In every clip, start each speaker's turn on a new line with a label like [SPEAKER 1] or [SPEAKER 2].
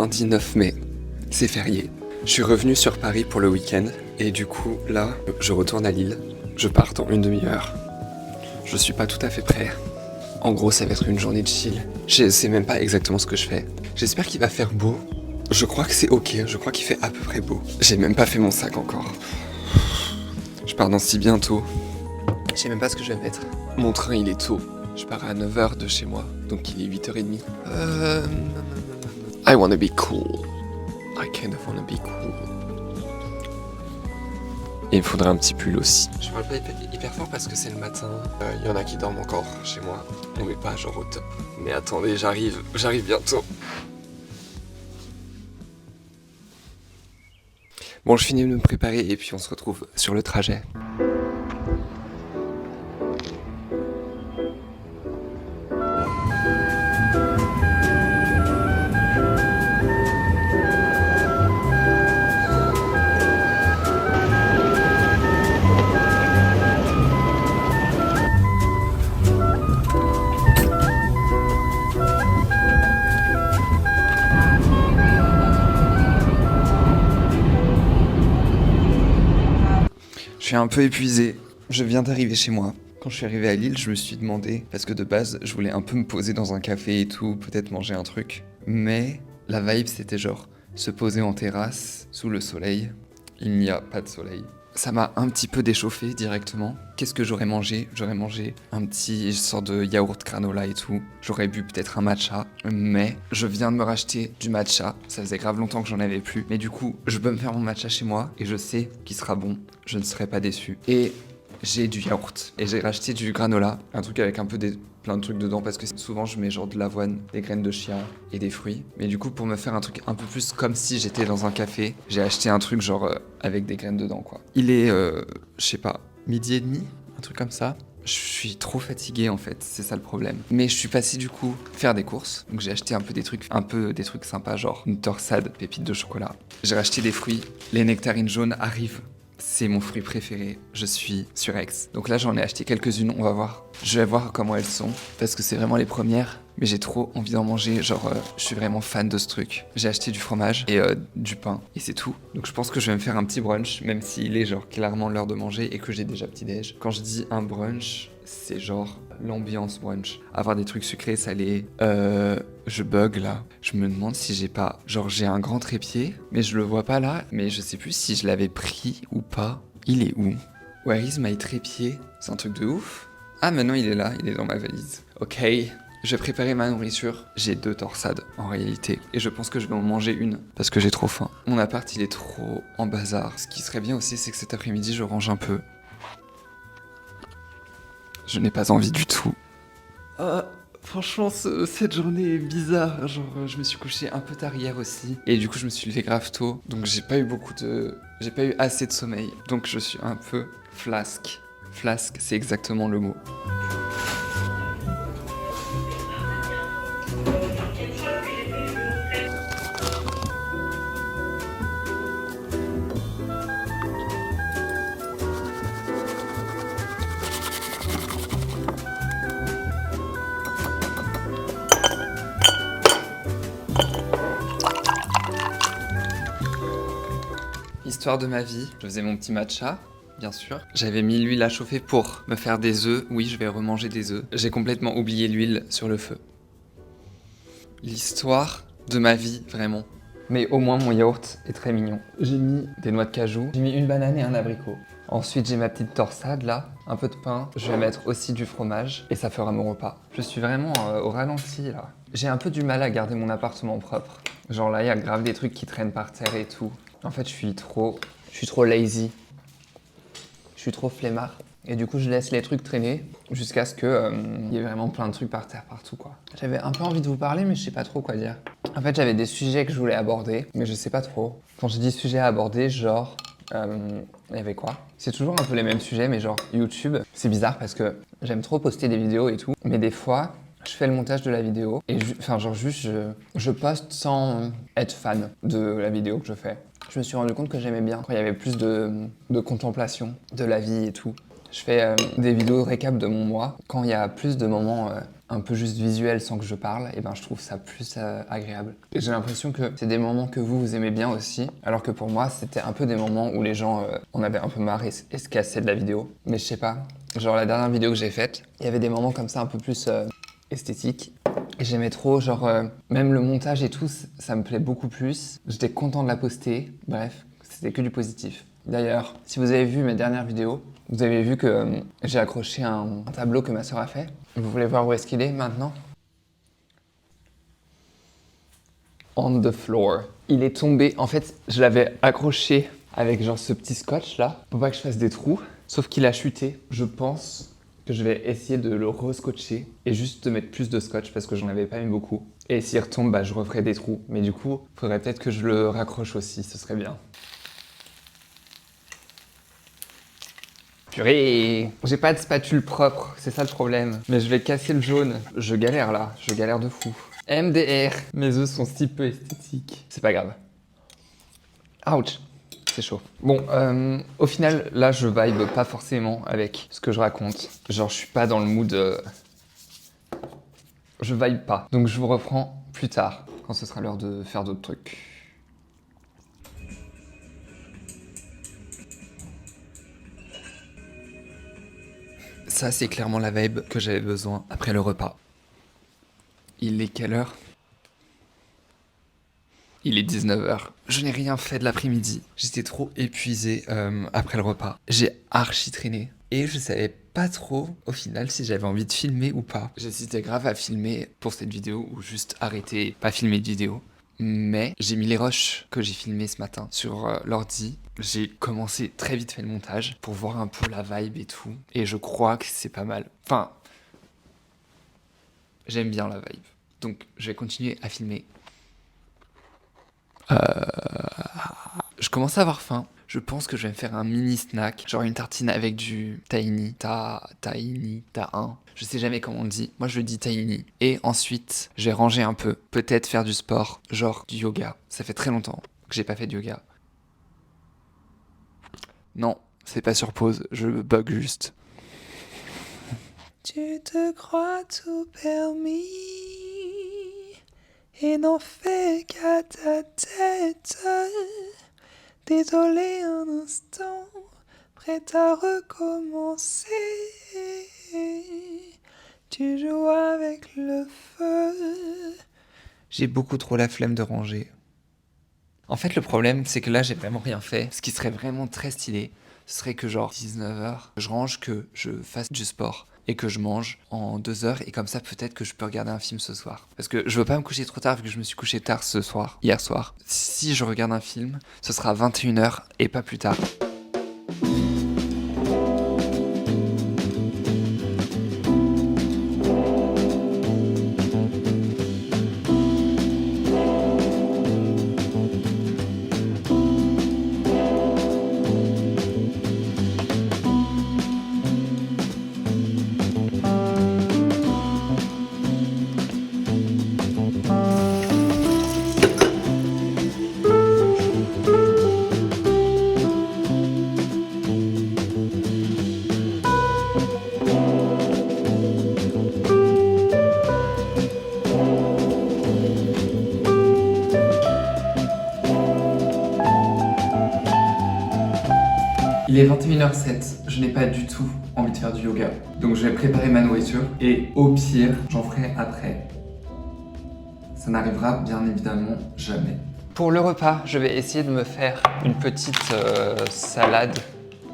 [SPEAKER 1] lundi 9 mai, c'est férié. Je suis revenu sur Paris pour le week-end et du coup là, je retourne à Lille. Je pars dans une demi-heure. Je suis pas tout à fait prêt. En gros, ça va être une journée de chill. Je sais même pas exactement ce que je fais. J'espère qu'il va faire beau. Je crois que c'est ok, je crois qu'il fait à peu près beau. J'ai même pas fait mon sac encore. Je pars dans si bientôt. Je sais même pas ce que je vais mettre. Mon train il est tôt. Je pars à 9h de chez moi, donc il est 8h30. I wanna be cool. I kind of wanna be cool. Et il me faudrait un petit pull aussi. Je parle pas hyper fort parce que c'est le matin. Il y en a qui dorment encore chez moi. On n'est pas genre au top. Mais attendez, j'arrive bientôt. Bon, je finis de me préparer et puis on se retrouve sur le trajet. Je suis un peu épuisé. Je viens d'arriver chez moi. Quand je suis arrivé à Lille, je me suis demandé, parce que de base, je voulais un peu me poser dans un café et tout, peut-être manger un truc. Mais la vibe, c'était genre se poser en terrasse, sous le soleil. Il n'y a pas de soleil. Ça m'a un petit peu déchauffé directement. Qu'est-ce que j'aurais mangé? J'aurais mangé un petit sort de yaourt granola et tout. J'aurais bu peut-être un matcha. Mais je viens de me racheter du matcha. Ça faisait grave longtemps que j'en avais plus. Mais du coup, je peux me faire mon matcha chez moi et je sais qu'il sera bon. Je ne serai pas déçu. Et j'ai du yaourt. Et j'ai racheté du granola. Un truc avec un peu plein de trucs dedans parce que souvent je mets genre de l'avoine, des graines de chia et des fruits. Mais du coup, pour me faire un truc un peu plus comme si j'étais dans un café, j'ai acheté un truc genre avec des graines dedans quoi. Il est, je sais pas, 12h30, un truc comme ça. Je suis trop fatigué en fait, c'est ça le problème. Mais je suis passé du coup faire des courses. Donc j'ai acheté un peu des trucs sympas, genre une torsade, pépites de chocolat. J'ai racheté des fruits. Les nectarines jaunes arrivent. C'est mon fruit préféré, je suis surex. Donc là j'en ai acheté quelques-unes, on va voir. Je vais voir comment elles sont, parce que c'est vraiment les premières. Mais j'ai trop envie d'en manger, genre je suis vraiment fan de ce truc. J'ai acheté du fromage et du pain, et c'est tout. Donc je pense que je vais me faire un petit brunch, même s'il est genre clairement l'heure de manger et que j'ai déjà petit déj. Quand je dis un brunch, c'est genre l'ambiance brunch. Avoir des trucs sucrés, salés. Je bug là. Je me demande si j'ai pas... Genre j'ai un grand trépied, mais je le vois pas là. Mais je sais plus si je l'avais pris ou pas. Il est où? Where is my trépied? C'est un truc de ouf. Ah maintenant il est là, il est dans ma valise. Ok. Je vais préparer ma nourriture. J'ai 2 torsades en réalité. Et je pense que je vais en manger une parce que j'ai trop faim. Mon appart il est trop en bazar. Ce qui serait bien aussi c'est que cet après-midi je range un peu. Je n'ai pas envie du tout. Franchement, cette journée est bizarre. Genre, je me suis couché un peu tard hier aussi. Et du coup, je me suis levé grave tôt. Donc, j'ai pas eu assez de sommeil. Donc, je suis un peu flasque. Flasque, c'est exactement le mot. Histoire de ma vie, je faisais mon petit matcha, bien sûr. J'avais mis l'huile à chauffer pour me faire des œufs. Oui, je vais remanger des œufs. J'ai complètement oublié l'huile sur le feu. L'histoire de ma vie, vraiment. Mais au moins, mon yaourt est très mignon. J'ai mis des noix de cajou, j'ai mis une banane et un abricot. Ensuite, j'ai ma petite torsade là, un peu de pain. Je vais mettre aussi du fromage et ça fera mon repas. Je suis vraiment au ralenti là. J'ai un peu du mal à garder mon appartement propre. Genre là, il y a grave des trucs qui traînent par terre et tout. En fait, je suis trop lazy. Je suis trop flemmard. Et du coup, je laisse les trucs traîner jusqu'à ce que y ait vraiment plein de trucs par terre partout, quoi. J'avais un peu envie de vous parler, mais je sais pas trop quoi dire. En fait, j'avais des sujets que je voulais aborder, mais je sais pas trop. Quand je dis sujets à aborder, genre... il y avait quoi? C'est toujours un peu les mêmes sujets, mais genre YouTube. C'est bizarre parce que j'aime trop poster des vidéos et tout, mais des fois... Je fais le montage de la vidéo et je poste sans être fan de la vidéo que je fais. Je me suis rendu compte que j'aimais bien quand il y avait plus de contemplation de la vie et tout. Je fais des vidéos récap de mon mois quand il y a plus de moments
[SPEAKER 2] un peu juste visuel sans que je parle, et ben je trouve ça plus agréable. Et j'ai l'impression que c'est des moments que vous aimez bien aussi, alors que pour moi c'était un peu des moments où les gens en avaient un peu marre et se cassaient de la vidéo. Mais je sais pas, genre la dernière vidéo que j'ai faite, il y avait des moments comme ça un peu plus esthétiques. Et j'aimais trop, genre même le montage et tout, ça me plaît beaucoup plus. J'étais content de la poster, bref, c'était que du positif. D'ailleurs, si vous avez vu mes dernières vidéos, vous avez vu que j'ai accroché un tableau que ma sœur a fait. Vous voulez voir où est-ce qu'il est maintenant? On the floor. Il est tombé. En fait, je l'avais accroché avec genre ce petit scotch là pour pas que je fasse des trous. Sauf qu'il a chuté. Je pense que je vais essayer de le rescotcher et juste de mettre plus de scotch parce que j'en avais pas mis beaucoup. Et s'il retombe, bah, je referai des trous. Mais du coup, faudrait peut-être que je le raccroche aussi. Ce serait bien. Purée! J'ai pas de spatule propre, c'est ça le problème. Mais je vais casser le jaune. Je galère là, je galère de fou. MDR, mes œufs sont si peu esthétiques. C'est pas grave. Ouch, c'est chaud. Bon, au final, là, je vibe pas forcément avec ce que je raconte. Genre, je suis pas dans le mood... Je vibe pas. Donc, je vous reprends plus tard, quand ce sera l'heure de faire d'autres trucs. Ça, c'est clairement la vibe que j'avais besoin après le repas. Il est quelle heure? Il est 19h. Je n'ai rien fait de l'après-midi. J'étais trop épuisé après le repas. J'ai archi traîné. Et je savais pas trop, au final, si j'avais envie de filmer ou pas. J'hésitais grave à filmer pour cette vidéo ou juste arrêter et pas filmer de vidéo. Mais j'ai mis les rushs que j'ai filmés ce matin sur l'ordi. J'ai commencé très vite fait le montage pour voir un peu la vibe et tout. Et je crois que c'est pas mal. Enfin, j'aime bien la vibe. Donc je vais continuer à filmer. Je commence à avoir faim. Je pense que je vais me faire un mini snack, genre une tartine avec du tahini, ta1. Je sais jamais comment on dit. Moi, je dis tahini. Et ensuite, je vais ranger un peu. Peut-être faire du sport, genre du yoga. Ça fait très longtemps que j'ai pas fait de yoga. Non, c'est pas sur pause. Je bug juste. Tu te crois tout permis et n'en fais qu'à ta tête. Désolé un instant, prête à recommencer. Tu joues avec le feu. J'ai beaucoup trop la flemme de ranger. En fait, le problème, c'est que là, j'ai vraiment rien fait. Ce qui serait vraiment très stylé, ce serait que genre 19h, je range, que je fasse du sport et que je mange en 2 heures, et comme ça peut-être que je peux regarder un film ce soir. Parce que je veux pas me coucher trop tard vu que je me suis couché tard hier soir. Si je regarde un film, ce sera 21h et pas plus tard. Il est 21h07, je n'ai pas du tout envie de faire du yoga. Donc je vais préparer ma nourriture et au pire, j'en ferai après. Ça n'arrivera bien évidemment jamais. Pour le repas, je vais essayer de me faire une petite salade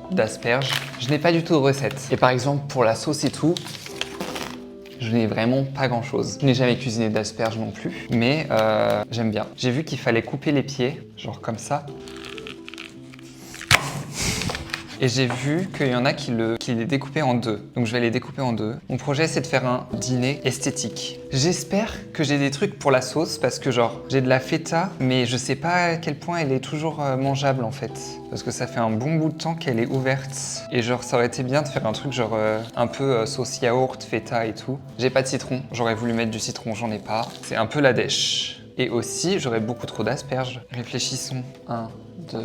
[SPEAKER 2] d'asperges. Je n'ai pas du tout de recette. Et par exemple, pour la sauce et tout, je n'ai vraiment pas grand chose. Je n'ai jamais cuisiné d'asperges non plus, mais j'aime bien. J'ai vu qu'il fallait couper les pieds, genre comme ça. Et j'ai vu qu'il y en a qui les découpaient en deux. Donc je vais les découper en deux. Mon projet, c'est de faire un dîner esthétique. J'espère que j'ai des trucs pour la sauce parce que genre, j'ai de la feta, mais je sais pas à quel point elle est toujours mangeable en fait. Parce que ça fait un bon bout de temps qu'elle est ouverte. Et genre, ça aurait été bien de faire un truc genre un peu sauce yaourt, feta et tout. J'ai pas de citron. J'aurais voulu mettre du citron, j'en ai pas. C'est un peu la dèche. Et aussi, j'aurais beaucoup trop d'asperges. Réfléchissons. 1, 2,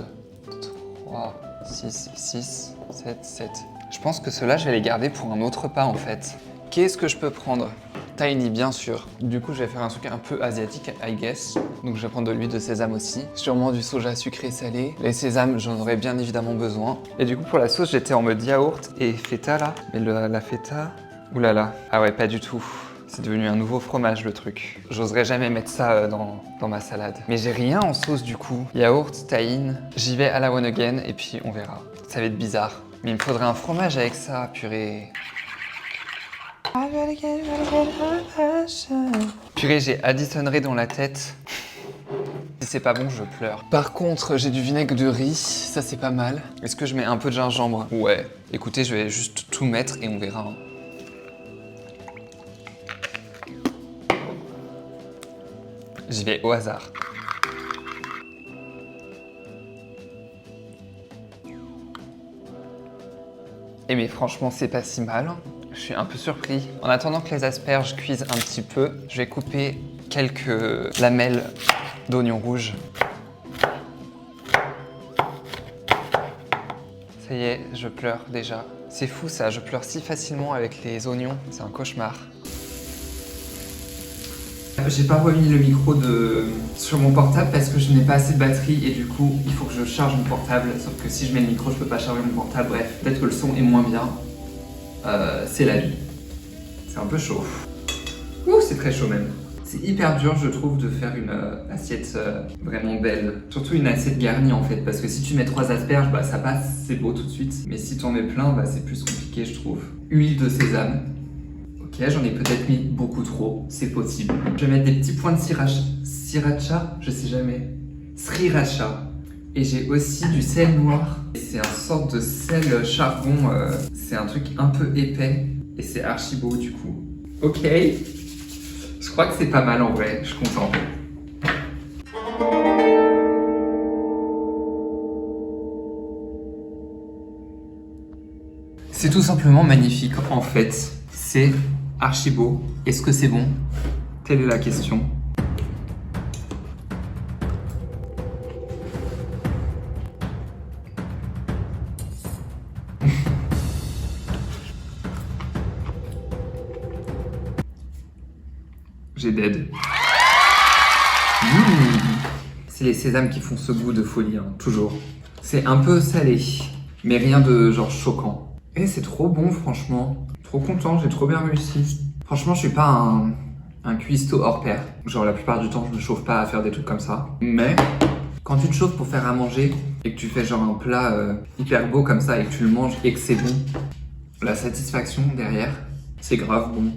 [SPEAKER 2] 3... 6, 7. Je pense que ceux-là, je vais les garder pour un autre repas en fait. Qu'est-ce que je peux prendre? Tiny, bien sûr. Du coup, je vais faire un truc un peu asiatique, I guess. Donc, je vais prendre de l'huile de sésame aussi. Sûrement du soja sucré salé. Les sésames, j'en aurais bien évidemment besoin. Et du coup, pour la sauce, j'étais en mode yaourt et feta là. Mais la feta... Oulala. Ah ouais, pas du tout. C'est devenu un nouveau fromage, le truc. J'oserais jamais mettre ça dans ma salade. Mais j'ai rien en sauce, du coup. Yaourt, tahine. J'y vais à la one again et puis on verra. Ça va être bizarre. Mais il me faudrait un fromage avec ça, purée. Purée, j'ai Addison Rae dans la tête. Si c'est pas bon, je pleure. Par contre, j'ai du vinaigre de riz, ça c'est pas mal. Est-ce que je mets un peu de gingembre? Ouais. Écoutez, je vais juste tout mettre et on verra. Hein. J'y vais au hasard. Et mais franchement, c'est pas si mal. Je suis un peu surpris. En attendant que les asperges cuisent un petit peu, je vais couper quelques lamelles d'oignons rouges. Ça y est, je pleure déjà. C'est fou ça, je pleure si facilement avec les oignons, c'est un cauchemar. J'ai pas remis le micro sur mon portable parce que je n'ai pas assez de batterie et du coup il faut que je charge mon portable. Sauf que si je mets le micro, je peux pas charger mon portable. Bref, peut-être que le son est moins bien. C'est la vie. C'est un peu chaud. Ouh, c'est très chaud même. C'est hyper dur, je trouve, de faire une assiette vraiment belle. Surtout une assiette garnie en fait, parce que si tu mets 3 asperges, bah ça passe, c'est beau tout de suite. Mais si t'en mets plein, bah c'est plus compliqué, je trouve. Huile de sésame. Ok, j'en ai peut-être mis beaucoup trop, c'est possible. Je vais mettre des petits points de sriracha, je sais jamais. Sriracha. Et j'ai aussi du sel noir. C'est un sorte de sel charbon, c'est un truc un peu épais. Et c'est archi beau du coup. Ok. Je crois que c'est pas mal en vrai, je suis content. C'est tout simplement magnifique en fait. C'est archi beau. Est-ce que c'est bon? Telle est la question. J'ai dead. C'est les sésames qui font ce goût de folie, hein, toujours. C'est un peu salé, mais rien de genre choquant. Et c'est trop bon, franchement. Trop content, j'ai trop bien réussi. Franchement, je suis pas un cuistot hors pair. Genre, la plupart du temps, je me chauffe pas à faire des trucs comme ça. Mais quand tu te chauffes pour faire à manger et que tu fais genre un plat hyper beau comme ça et que tu le manges et que c'est bon, la satisfaction derrière, c'est grave bon.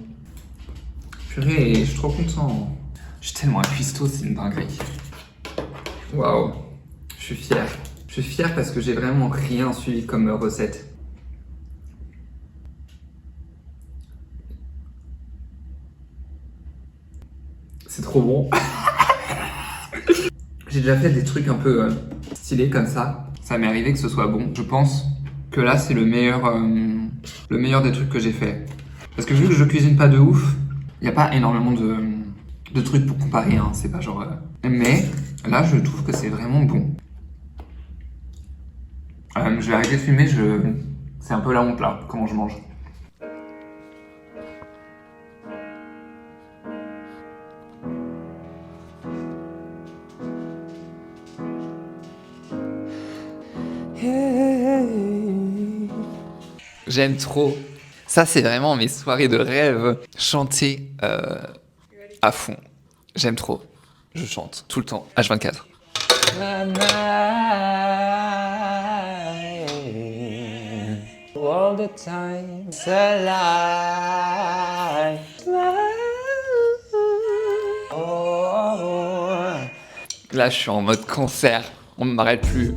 [SPEAKER 2] Purée, je suis trop content. Je suis tellement un cuistot, c'est une dinguerie. Waouh, je suis fier. Je suis fier parce que j'ai vraiment rien suivi comme recette. C'est trop bon. J'ai déjà fait des trucs un peu stylés comme ça. Ça m'est arrivé que ce soit bon. Je pense que là, c'est le meilleur des trucs que j'ai fait. Parce que vu que je cuisine pas de ouf, il n'y a pas énormément de trucs pour comparer, hein. C'est pas genre... Mais là, je trouve que c'est vraiment bon. Je vais arrêter de filmer, c'est un peu la honte là, comment je mange. J'aime trop. Ça, c'est vraiment mes soirées de rêve. Chanter à fond. J'aime trop. Je chante tout le temps, H24. All the time, là, je suis en mode concert. On ne m'arrête plus.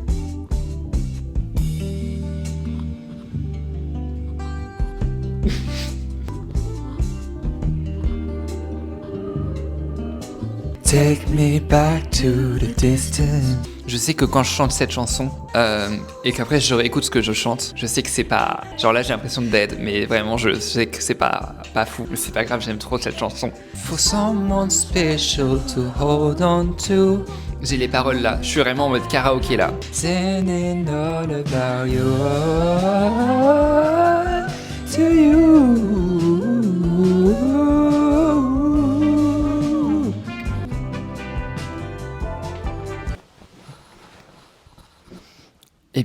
[SPEAKER 2] Take me back to the distance. Je sais que quand je chante cette chanson et qu'après je réécoute ce que je chante, je sais que c'est pas... Genre là j'ai l'impression de dead, mais vraiment je sais que c'est pas fou. Mais c'est pas grave, j'aime trop cette chanson. For someone special to hold on to. J'ai les paroles là, je suis vraiment en mode karaoké là. Singing all about you to you.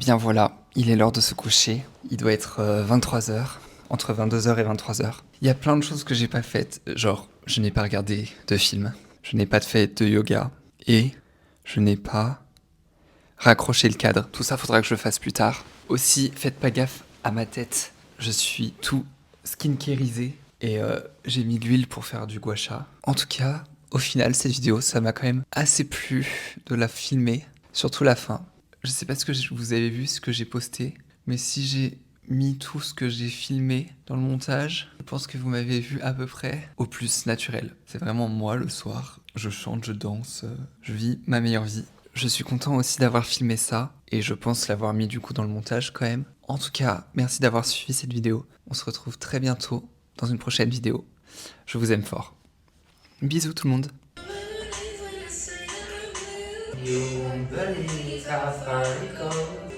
[SPEAKER 2] bien voilà, il est l'heure de se coucher. Il doit être 23h, entre 22h et 23h. Il y a plein de choses que j'ai pas faites, genre je n'ai pas regardé de film, je n'ai pas fait de yoga et je n'ai pas raccroché le cadre. Tout ça faudra que je le fasse plus tard. Aussi, faites pas gaffe à ma tête. Je suis tout skincarisé et j'ai mis de l'huile pour faire du gua sha. En tout cas, au final, cette vidéo, ça m'a quand même assez plu de la filmer, surtout la fin. Je sais pas ce que vous avez vu, ce que j'ai posté, mais si j'ai mis tout ce que j'ai filmé dans le montage, je pense que vous m'avez vu à peu près au plus naturel. C'est vraiment moi le soir, je chante, je danse, je vis ma meilleure vie. Je suis content aussi d'avoir filmé ça, et je pense l'avoir mis du coup dans le montage quand même. En tout cas, merci d'avoir suivi cette vidéo. On se retrouve très bientôt dans une prochaine vidéo. Je vous aime fort. Bisous tout le monde. You won't believe how far it goes.